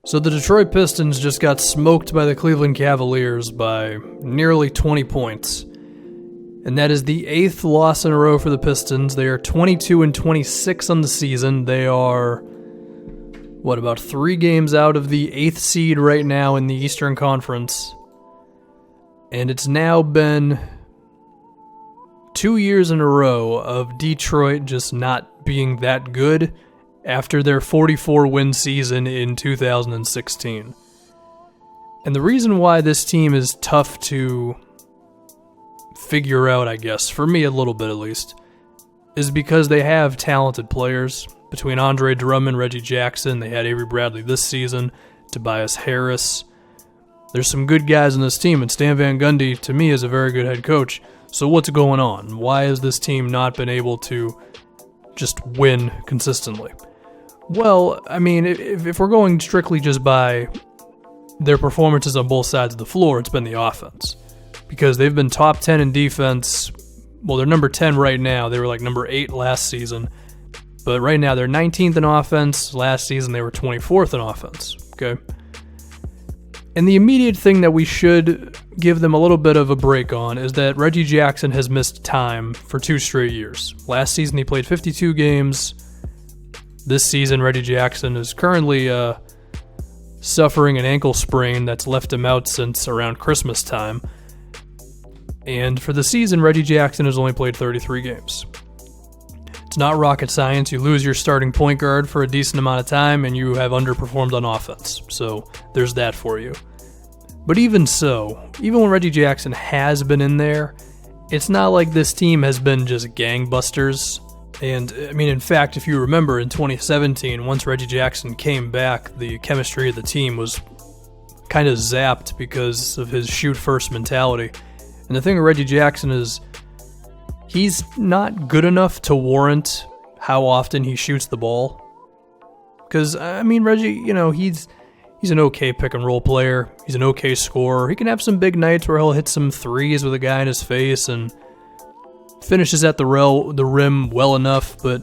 So the Detroit Pistons just got smoked by the Cleveland Cavaliers by nearly 20 points. And that is the 8th loss in a row for the Pistons. They are 22-26 on the season. They are, about 3 games out of the 8th seed right now in the Eastern Conference. And it's now been 2 years in a row of Detroit just not being that good after their 44-win season in 2016. And the reason why this team is tough to figure out, I guess, for me a little bit at least, is because they have talented players. Between Andre Drummond, Reggie Jackson, they had Avery Bradley this season, Tobias Harris. There's some good guys in this team, and Stan Van Gundy, to me, is a very good head coach. So what's going on? Why has this team not been able to just win consistently? Well, I mean, if we're going strictly just by their performances on both sides of the floor, it's been the offense. Because they've been top 10 in defense. Well, they're number 10 right now. They were like number 8 last season. But right now, they're 19th in offense. Last season, they were 24th in offense. Okay? And the immediate thing that we should give them a little bit of a break on is that Reggie Jackson has missed time for 2 straight years. Last season, he played 52 games. This season, Reggie Jackson is currently suffering an ankle sprain that's left him out since around Christmas time. And for the season, Reggie Jackson has only played 33 games. It's not rocket science. You lose your starting point guard for a decent amount of time, and you have underperformed on offense. So there's that for you. But even so, even when Reggie Jackson has been in there, it's not like this team has been just gangbusters. And, I mean, in fact, if you remember, in 2017, once Reggie Jackson came back, the chemistry of the team was kind of zapped because of his shoot-first mentality. And the thing with Reggie Jackson is he's not good enough to warrant how often he shoots the ball. Because, I mean, Reggie, he's an okay pick-and-roll player. He's an okay scorer. He can have some big nights where he'll hit some threes with a guy in his face and finishes at the rim well enough, but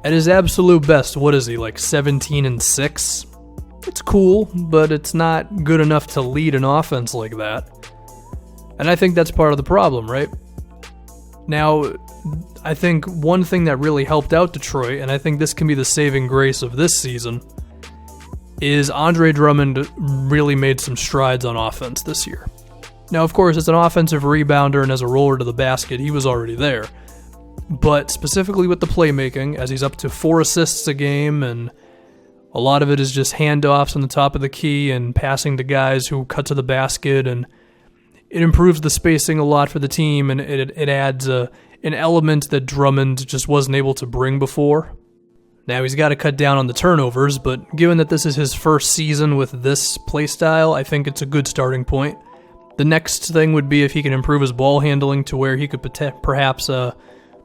at his absolute best, what is he, like 17-6? It's cool, but it's not good enough to lead an offense like that. And I think that's part of the problem, right? Now, I think one thing that really helped out Detroit, and I think this can be the saving grace of this season, is Andre Drummond really made some strides on offense this year. Now, of course, as an offensive rebounder and as a roller to the basket, he was already there. But specifically with the playmaking, as he's up to 4 assists a game, and a lot of it is just handoffs on the top of the key and passing to guys who cut to the basket, and it improves the spacing a lot for the team, and it adds an element that Drummond just wasn't able to bring before. Now, he's got to cut down on the turnovers, but given that this is his first season with this playstyle, I think it's a good starting point. The next thing would be if he can improve his ball handling to where he could perhaps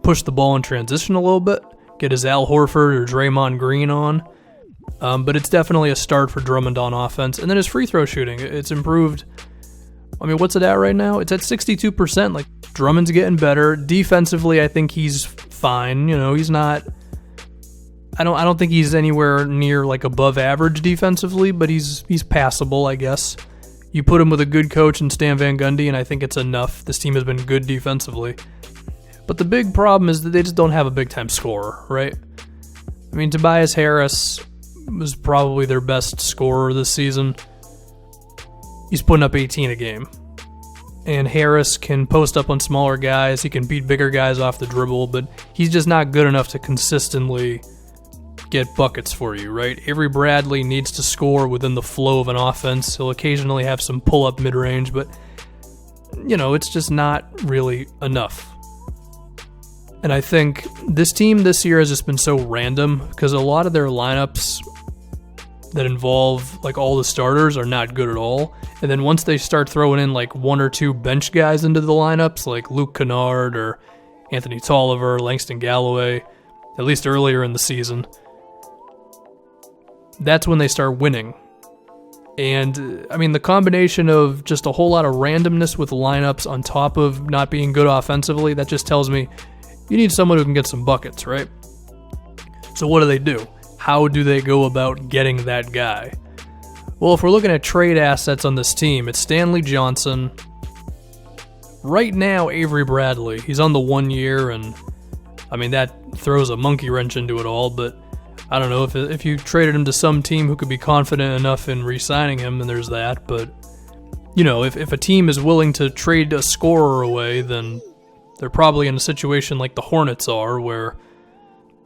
push the ball in transition a little bit, get his Al Horford or Draymond Green on. But it's definitely a start for Drummond on offense. And then his free throw shooting, it's improved. I mean, what's it at right now? It's at 62%. Like, Drummond's getting better. Defensively, I think he's fine. He's not... I don't think he's anywhere near like above average defensively, but he's passable, I guess. You put him with a good coach in Stan Van Gundy, and I think it's enough. This team has been good defensively. But the big problem is that they just don't have a big-time scorer, right? I mean, Tobias Harris was probably their best scorer this season. He's putting up 18 a game. And Harris can post up on smaller guys. He can beat bigger guys off the dribble, but he's just not good enough to consistently get buckets for you, right? Avery Bradley needs to score within the flow of an offense. He'll occasionally have some pull-up mid-range, but, it's just not really enough. And I think this team this year has just been so random because a lot of their lineups that involve, like, all the starters are not good at all. And then once they start throwing in, like, 1 or 2 bench guys into the lineups, like Luke Kennard or Anthony Tolliver, Langston Galloway, at least earlier in the season, that's when they start winning. And, I mean, the combination of just a whole lot of randomness with lineups on top of not being good offensively, that just tells me you need someone who can get some buckets, right? So what do? How do they go about getting that guy? Well, if we're looking at trade assets on this team, it's Stanley Johnson. Right now, Avery Bradley. He's on the 1 year, and I mean, that throws a monkey wrench into it all, but I don't know, if you traded him to some team who could be confident enough in re-signing him, then there's that, but, you know, if a team is willing to trade a scorer away, then they're probably in a situation like the Hornets are, where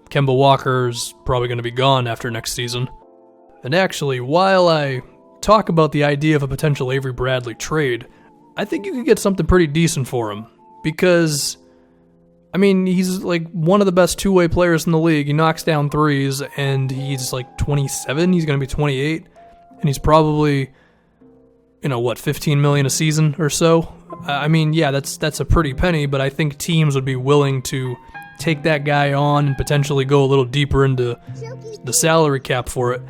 Kemba Walker's probably going to be gone after next season. And actually, while I talk about the idea of a potential Avery Bradley trade, I think you could get something pretty decent for him, because I mean, he's like one of the best two-way players in the league. He knocks down threes, and he's like 27. He's going to be 28, and he's probably, $15 million a season or so. I mean, yeah, that's a pretty penny, but I think teams would be willing to take that guy on and potentially go a little deeper into the salary cap for it.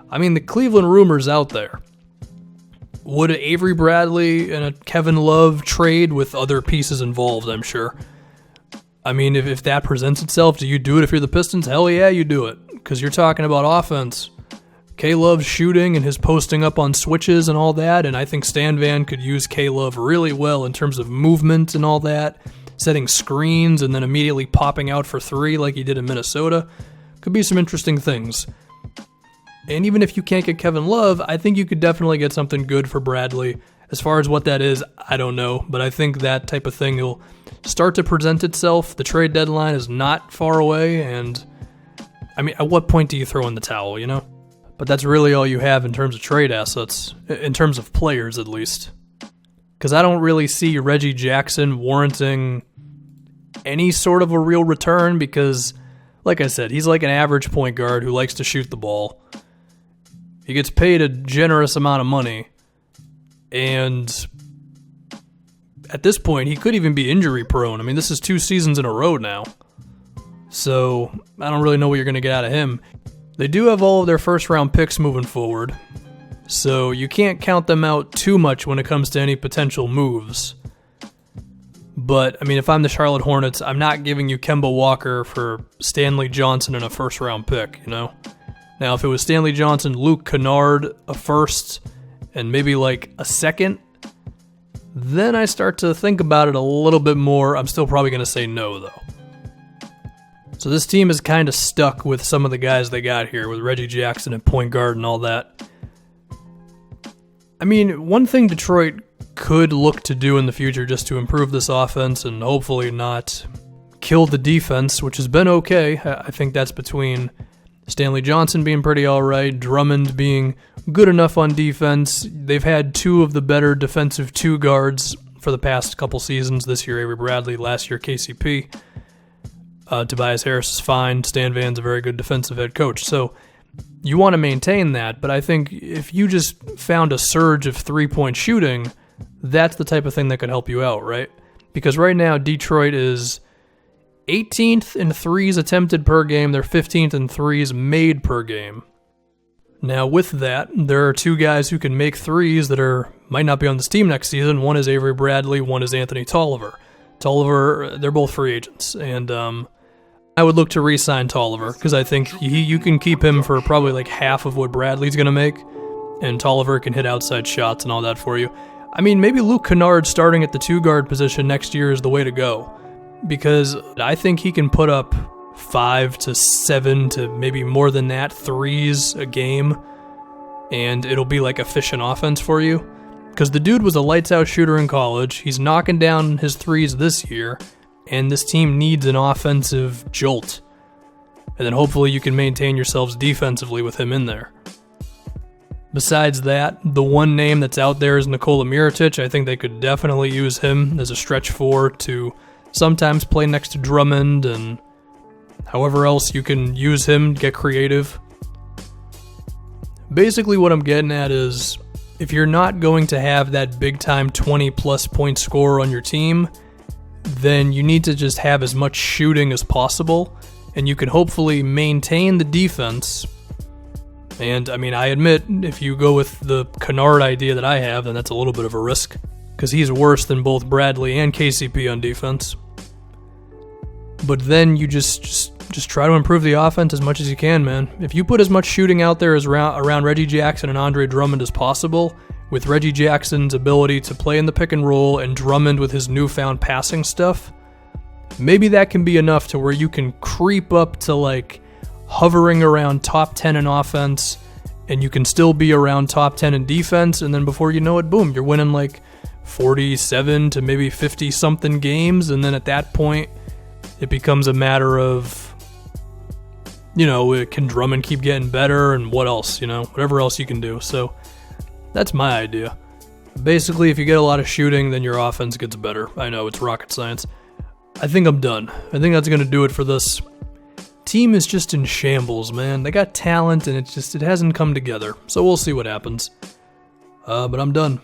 I mean, the Cleveland rumor's out there. Would Avery Bradley and a Kevin Love trade with other pieces involved, I'm sure. I mean, if that presents itself, do you do it if you're the Pistons? Hell yeah, you do it. Because you're talking about offense. K-Love's shooting and his posting up on switches and all that, and I think Stan Van could use K-Love really well in terms of movement and all that, setting screens and then immediately popping out for three like he did in Minnesota. Could be some interesting things. And even if you can't get Kevin Love, I think you could definitely get something good for Bradley. As far as what that is, I don't know, but I think that type of thing will start to present itself. The trade deadline is not far away, and I mean, at what point do you throw in the towel, But that's really all you have in terms of trade assets, in terms of players at least. Because I don't really see Reggie Jackson warranting any sort of a real return because, like I said, he's like an average point guard who likes to shoot the ball. He gets paid a generous amount of money. And at this point, he could even be injury prone. I mean, this is 2 seasons in a row now. So I don't really know what you're going to get out of him. They do have all of their first round picks moving forward. So you can't count them out too much when it comes to any potential moves. But, I mean, if I'm the Charlotte Hornets, I'm not giving you Kemba Walker for Stanley Johnson and a first round pick, Now, if it was Stanley Johnson, Luke Kennard, a first, and maybe like a second, then I start to think about it a little bit more. I'm still probably going to say no, though. So this team is kind of stuck with some of the guys they got here, with Reggie Jackson at point guard and all that. I mean, one thing Detroit could look to do in the future just to improve this offense and hopefully not kill the defense, which has been okay. I think that's between Stanley Johnson being pretty alright, Drummond being good enough on defense. They've had 2 of the better defensive 2 guards for the past couple seasons. This year, Avery Bradley, last year, KCP. Tobias Harris is fine. Stan Van's a very good defensive head coach. So you want to maintain that, but I think if you just found a surge of 3-point shooting, that's the type of thing that could help you out, right? Because right now, Detroit is 18th in threes attempted per game. They're 15th in threes made per game. Now, with that, there are 2 guys who can make threes that might not be on this team next season. One is Avery Bradley, one is Anthony Tolliver. Tolliver, they're both free agents, and I would look to re-sign Tolliver because I think you can keep him for probably like half of what Bradley's going to make, and Tolliver can hit outside shots and all that for you. I mean, maybe Luke Kennard starting at the 2-guard position next year is the way to go, because I think he can put up 5 to 7 to maybe more than that threes a game, and it'll be like efficient offense for you. Because the dude was a lights-out shooter in college. He's knocking down his threes this year, and this team needs an offensive jolt. And then hopefully you can maintain yourselves defensively with him in there. Besides that, the one name that's out there is Nikola Mirotic. I think they could definitely use him as a stretch 4 to sometimes play next to Drummond, and however else you can use him, get creative. Basically what I'm getting at is, if you're not going to have that big-time 20-plus point scorer on your team, then you need to just have as much shooting as possible, and you can hopefully maintain the defense. And, I mean, I admit, if you go with the Kennard idea that I have, then that's a little bit of a risk, because he's worse than both Bradley and KCP on defense. But then you just just try to improve the offense as much as you can, man. If you put as much shooting out there as around Reggie Jackson and Andre Drummond as possible, with Reggie Jackson's ability to play in the pick and roll and Drummond with his newfound passing stuff, maybe that can be enough to where you can creep up to like hovering around top 10 in offense, and you can still be around top 10 in defense, and then before you know it, boom, you're winning like 47 to maybe 50 something games, and then at that point it becomes a matter of, can Drummond keep getting better, and what else, whatever else you can do. So that's my idea. Basically, if you get a lot of shooting, then your offense gets better. I know, it's rocket science. I think I'm done. I think that's going to do it for this. Team is just in shambles, man. They got talent, and it hasn't come together. So we'll see what happens. But I'm done.